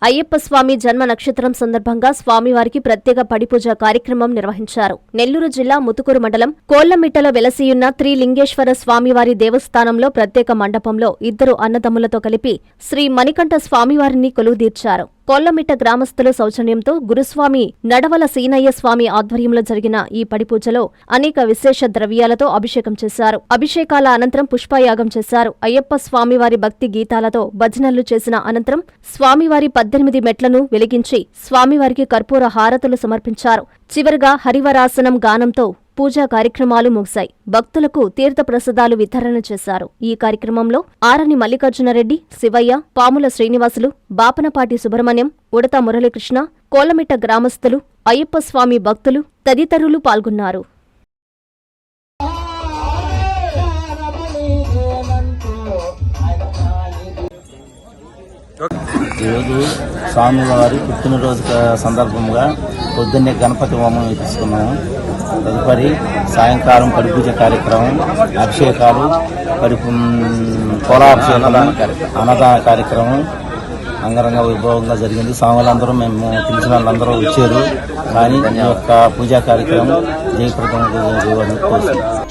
అయ్యప్ప స్వామి జన్మ నక్షత్రం సందర్భంగా స్వామివారికి ప్రత్యేక పడిపూజ కార్యక్రమం నిర్వహించారు. నెల్లూరు జిల్లా ముతుకూరు మండలం కోళ్లమిట్టలో వెలసియున్న త్రిలింగేశ్వర స్వామివారి దేవస్థానంలో ప్రత్యేక మండపంలో ఇద్దరు అన్నదమ్ములతో కలిపి శ్రీ మణికంఠ స్వామివారిని కొలువుదీర్చారు. కోళ్లమిట్ట గ్రామస్తుల సౌజన్యంతో గురుస్వామి నడవల సీనయ్య స్వామి ఆధ్వర్యంలో జరిగిన ఈ పడిపూజలో అనేక విశేష ద్రవ్యాలతో అభిషేకం చేశారు. అభిషేకాల అనంతరం పుష్పయాగం చేశారు. అయ్యప్ప స్వామివారి భక్తి గీతాలతో భజనలు చేసిన అనంతరం స్వామివారి 18 మెట్లను వెలిగించి స్వామివారికి కర్పూర హారతులు సమర్పించారు. చివరగా హరివరాసనం గానంతో పూజా కార్యక్రమాలు ముగిశాయి. భక్తులకు తీర్థప్రసాదాలు వితరణ చేశారు. ఈ కార్యక్రమంలో ఆరణి మల్లికార్జునరెడ్డి, శివయ్య, పాముల శ్రీనివాసులు, బాపనపాటి సుబ్రహ్మణ్యం, ఉడత మురళీకృష్ణ, కోళ్లమిట్ట గ్రామస్తులు, అయ్యప్ప స్వామి భక్తులు తదితరులు పాల్గొన్నారు. ఈరోజు స్వామివారి పుట్టినరోజు సందర్భంగా పొద్దున్నే గణపతి హోమం తీసుకున్నాము. తదుపరి సాయంకాలం పడిపూజ కార్యక్రమం, అభిషేకాలు, కోలాభిషేకాలు, అన్నదాన కార్యక్రమం అంగరంగ వైభవంగా జరిగింది. స్వాములందరూ మేము తెలిసిన వాళ్ళందరూ వచ్చారు. కానీ ఈ యొక్క పూజా కార్యక్రమం జయప్రదంగా.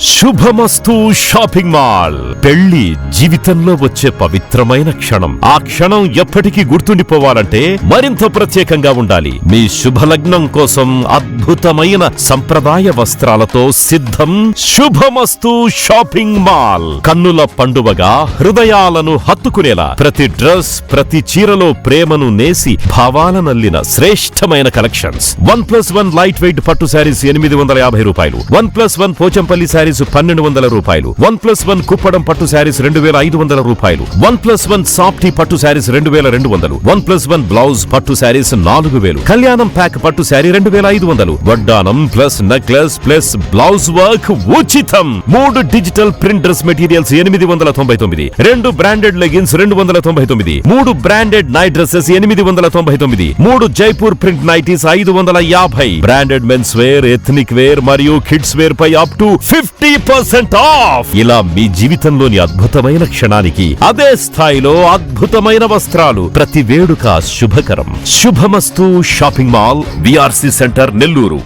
శుభమస్తు షాపింగ్ మాల్. పెళ్లి జీవితంలో వచ్చే పవిత్రమైన క్షణం. ఆ క్షణం ఎప్పటికీ గుర్తుండిపోవాలంటే మరింత ప్రత్యేకంగా ఉండాలి. మీ శుభలగ్నం కోసం అద్భుతమైన సంప్రదాయ వస్త్రాలతో సిద్ధం శుభమస్తు షాపింగ్ మాల్. కన్నుల పండువగా హృదయాలను హత్తుకునేలా ప్రతి డ్రెస్, ప్రతి చీరలో ప్రేమను నేసి భావాలనల్లిన శ్రేష్టమైన కలెక్షన్స్. 1+1 లైట్ వెయిట్ పట్టు శారీస్ 850 రూపాయలు, 1+1 పోచంపల్లి శారీస్ 1200 రూపాయలు, 1+1 కుప్పడం పట్టు శారీస్ 2500 రూపాయలు, 1+1 సాఫ్టీ పట్టు శారీస్ 2200, 1+1 బ్లౌజ్ పట్టు శారీస్ 4000, కళ్యాణం ప్యాక్ పట్టు శారీ 2500, వడ్డానం plus necklace plus blouse work ఉచితం. 3 digital print dress materials 899, 2 branded leggings 299, 3 branded night dresses 899, 3 Jaipur print nighties 550, branded men's wear, ethnic wear మరియు కిడ్స్ వేర్ పై అప్ టు 50% ఆఫ్. ఇలా మీ జీవితంలోని అద్భుతమైన క్షణానికి అదే స్థాయిలో అద్భుతమైన వస్త్రాలు. ప్రతి వేడుక శుభకరం. శుభమస్తు shopping mall, VRC centre, Nellore.